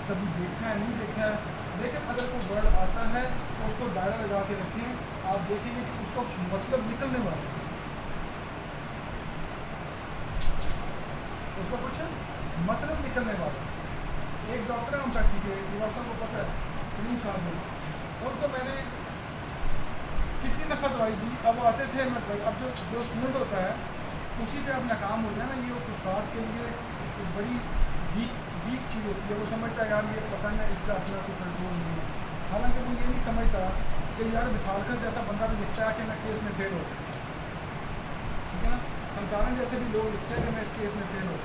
कभी देखा है नहीं देखा है, लेकिन अगर कोई वर्ड आता है तो उसको दायरा लगा के रखें, आप देखेंगे कि उसका कुछ मतलब निकलने वाला है, उसका कुछ मतलब निकलने वाला है। एक डॉक्टर है होम्योपैथी के, डॉक्टर साहब को पता है, सलीम साहब ने, उनको मैंने कितनी दफ़ा दवाई दी। अब वो आते थे, मतलब अब जो स्टूडेंट होता है उसी पे अपना काम हो जाए ना, ये उस्ताद के लिए एक बड़ी वीक चीज़ होती है। वो समझता है यार ये पता नहीं इसका अपना कोई कंट्रोल नहीं है, हालांकि वो ये नहीं समझता कि यार मिथालकर जैसा बंदा भी लिखता है कि मैं केस में फेल हो, ठीक है ना, संतारण जैसे भी लोग लिखते हैं कि मैं इस केस में फेल हो।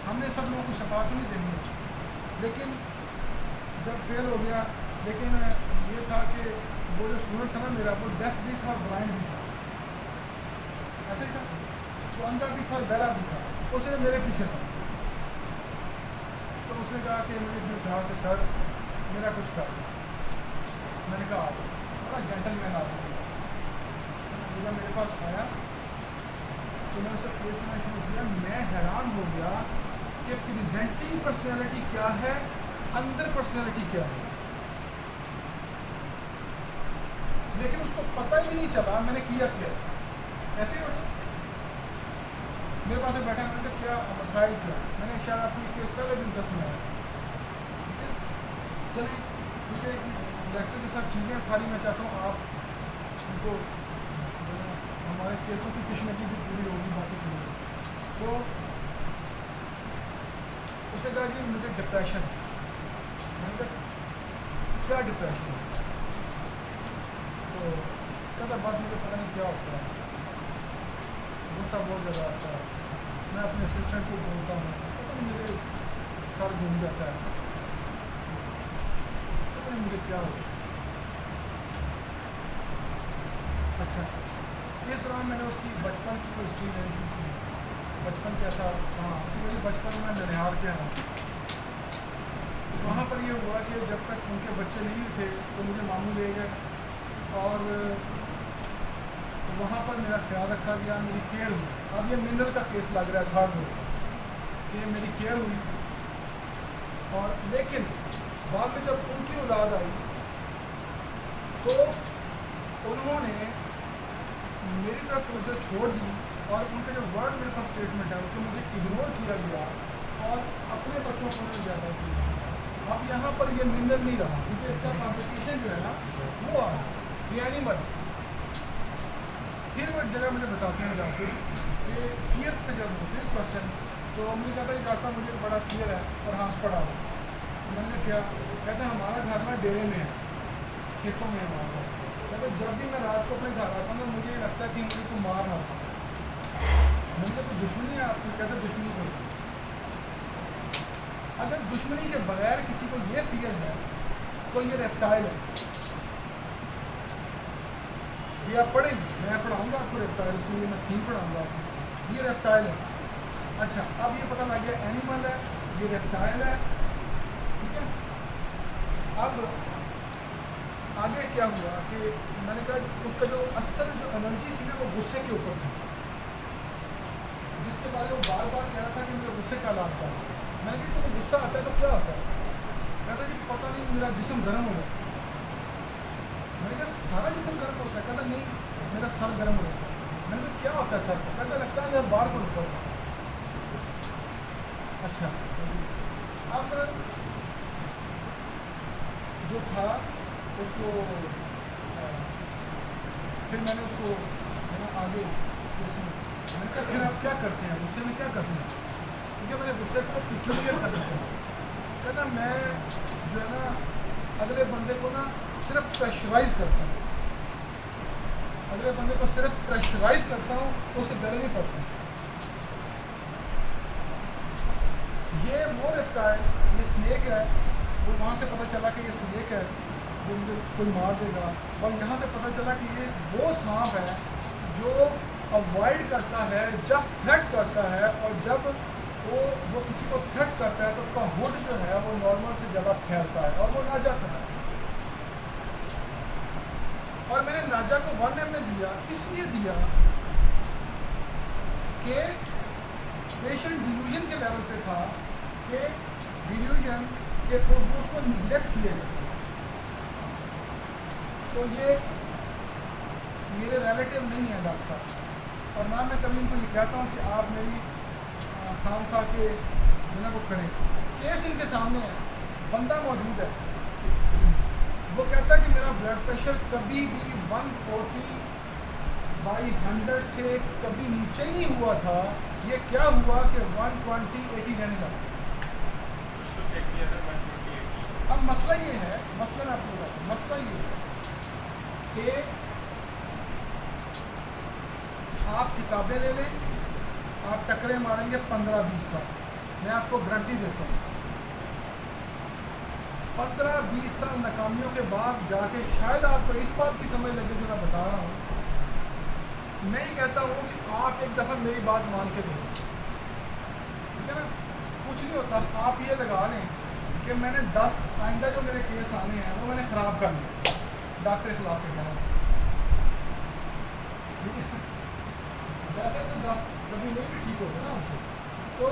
हमने सब लोगों को शफात नहीं देनी है, लेकिन जब फेल हो गया, लेकिन ये था कि वो जो स्टूडेंट था ना मेरा, वो डेफ भी था और ब्लाइंड भी था, ऐसे ही था, वो अंधा भी था और बहरा भी था, उसने मेरे पीछे था। तो उसने कहा कि मुझे फिर कहा कि सर मेरा कुछ कर। मैंने कहा आप बड़ा जेंटलमैन आदमी है। जब मेरे पास आया तो मैंने उसका केस करना शुरू किया। मैं हैरान हो गया कि प्रेजेंटिंग पर्सनैलिटी क्या है, अंदर पर्सनैलिटी क्या है, लेकिन उसको पता ही नहीं चला मैंने किया क्या। ऐसे ही मेरे पास बैठा, मैंने कहा क्या मसाइल क्या, मैंने शायद अपनी केस पहले दिन का सुना है, ठीक है। चलिए, चूँकि इस लेक्चर के साथ चीज़ें सारी मैं चाहता हूँ आप उनको हमारे केसों की किस्मती भी पूरी होगी, बाकी पूरी होगी। तो उसने कहा कि मुझे डिप्रेशन, मैंने कहा क्या डिप्रेशन है, तो कहता बस मुझे पता नहीं क्या होता है, गुस्सा बहुत ज़्यादा आता है, मैं अपने असिस्टेंट को बोलता हूँ, पता नहीं मेरे सर घूम जाता है, पता नहीं मुझे क्या होता है। अच्छा, इस दौरान मैंने उसकी बचपन की कोई हिस्ट्री लेनी शुरू की, बचपन कैसा, हाँ उसकी वजह बचपन में ननिहाल के यहाँ, तो वहाँ पर ये हुआ कि जब तक उनके बच्चे नहीं थे तो मुझे मामू ले गए और वहाँ पर मेरा ख्याल रखा गया, मेरी केयर हुई। अब ये मिनरल का केस लग रहा है थर्ड में कि मेरी केयर हुई, और लेकिन बाद में जब उनकी औलाद आई तो उन्होंने मेरी तरफ तवज्जो छोड़ दी, और उनका जो वर्ड मेरे पास स्टेटमेंट है उसको मुझे इग्नोर किया गया और अपने बच्चों को उन्होंने ज़्यादा किया। अब यहाँ पर ये मिनरल नहीं रहा, क्योंकि इसका कॉम्पिटिशन जो है ना वो आ रहा एनिमल। फिर वो एक जगह मुझे बताते हैं जाकर कि फियर्स पे जब होते हैं क्वेश्चन, तो मुझे कहता है डॉक्टर साहब मुझे बड़ा फियर है, और हंस पड़ा हो। मैंने क्या, कहते हमारा घर ना डेरे में है, खेतों में हमारा घर। कहते जब भी मैं रात को अपने घर आता हूँ ना मुझे लगता है कि मुझे को मार ना था। मैंने कोई दुश्मनी है आपकी, कहते दुश्मनी कोई, अगर दुश्मनी के बगैर किसी को ये फियर है तो ये रेप्टाइल है। ये आप पढ़ेंगे, मैं पढ़ाऊँगा आपको रेप्टाइल, उसमें ये मैं थीम पढ़ाऊँगा आपको, ये रेप्टाइल है। अच्छा, अब ये पता लग गया एनिमल है, ये रेप्टाइल है, ठीक है। अब आगे क्या हुआ कि मैंने कहा उसका जो असल जो एनर्जी थी ना वो गुस्से के ऊपर थी, जिसके बारे में वो बार बार कह रहा था कि मुझे गुस्से का लाता है। मैंने कहा तो गुस्सा आता है तो क्या होता है, कहता जी पता नहीं मेरा जिस्म गर्म हो जाता है। मैंने कहा सारा जिस्म गर्म होता है, कहता नहीं मेरा सर गर्म हो जाता है। मैंने कहा क्या होता है सर को, कहता लगता है जब बाहर को निकलता है। अच्छा, अब जो था उसको फिर मैंने उसको है ना आगे इसमें मैंने कहा फिर आप क्या करते हैं गुस्से में, क्या करते हैं, क्योंकि मैंने गुस्से को पिक्चर कर दिया। कहना मैं जो है ना अगले बंदे को ना सिर्फ प्रेशराइज करता हूँ, अगले बंदे को सिर्फ प्रेशराइज करता हूँ तो उसके गले नहीं पड़ता। ये वो रहता है, ये स्नेक है, वो वहाँ से पता चला कि ये स्नेक है जो मुझे कोई मार देगा, और यहाँ से पता चला कि ये वो सांप है जो अवॉइड करता है, जस्ट थ्रेट करता है, और जब वो किसी को थ्रेट करता है तो उसका हुड जो है वो नॉर्मल से ज़्यादा फैलता है और वो नाजा करता है। और मैंने नाजा को 1 ml दिया, इसलिए दिया कि पेशेंट डिल्यूजन के लेवल पे था कि डिल्यूजन कि उसको निगलेक्ट किया जाए। तो ये मेरे रिलेटिव नहीं है डॉक्टर साहब, और ना मैं कभी इनको ये कहता हूँ कि आप मेरी खामखा के बिना को करें। केस इनके सामने है, बंदा मौजूद है, वो कहता है कि मेरा ब्लड प्रेशर कभी भी 140/100 से कभी नीचे ही नहीं हुआ था। ये क्या हुआ कि 120/80 रहने लगा। अब मसला ये है, मसला मैं आपको बताता हूँ, मसला ये है कि आप किताबें ले लें, आप टकरे मारेंगे 15-20 साल, मैं आपको गारंटी देता हूँ। 15-20 साल नाकामियों के बाद जाके शायद आपको इस बात की समझ लगे जो मैं बता रहा हूँ। मैं ही कहता हूँ कि आप एक दफ़ा मेरी बात मान के देखो, ठीक है ना, कुछ नहीं होता। आप ये लगा लें कि मैंने 10 आइंदा जो मेरे केस आने हैं वो मैंने ख़राब कर लिया डॉक्टर के खिलाफ के खिलाफ, ठीक है। वैसे तो 10 कभी नहीं भी ठीक होते ना हमसे, तो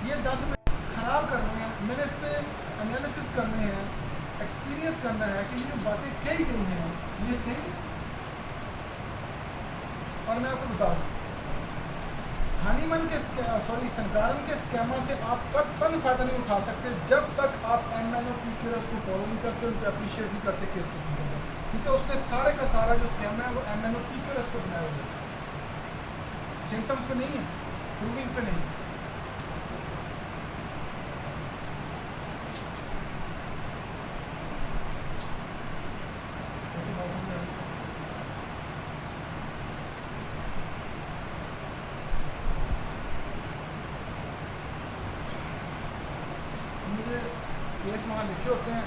ये 10 में ख़राब करने हैं, मैंने इस पर एनालिसिस करने हैं, एक्सपीरियंस करना है कि ये बातें कई गई हैं ये सही। और मैं आपको बता दूँ, हनीमन के संकारन के स्कैमा से आप कब तक फ़ायदा नहीं उठा सकते जब तक आप MNO PQRS को फॉलो नहीं करते, उनको अप्रिशिएट नहीं करते केस टेकिंग करते, क्योंकि उसने सारे का सारा जो स्कैम है वो MNO PQRS पर बनाया हुआ है, सिम्टम्स पे नहीं है, प्रूविंग पे नहीं है। मुझे केस वहाँ लिखे होते हैं,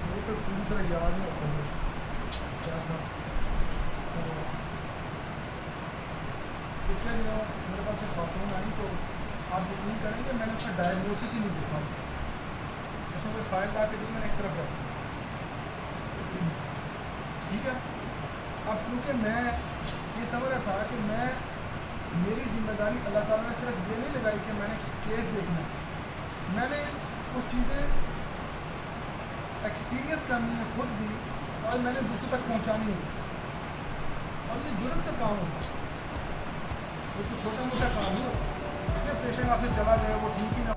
मुझे तो पूरी तरह याद नहीं होता क्या था। तो पिछले दिनों मेरे पास एक खातून आई, तो आप यकीन करेंगे मैंने उसका डायग्नोसिस ही नहीं देखा, उसमें कोई फाइल ला के दी, मैंने एक तरफ रखी, ठीक है। अब चूँकि मैं ये समझ रहा था कि मैं मेरी जिम्मेदारी अल्लाह ताला ने सिर्फ ये नहीं लगाई कि मैंने केस देखना है, मैंने कुछ चीज़ें एक्सपीरियंस करनी है खुद भी, और मैंने दूसरों तक पहुंचानी है, और ये जुर्म का काम होता है, ये तो छोटा मोटा काम नहीं होता। इसलिए पेशेंट आपसे चला गया वो ठीक ही ना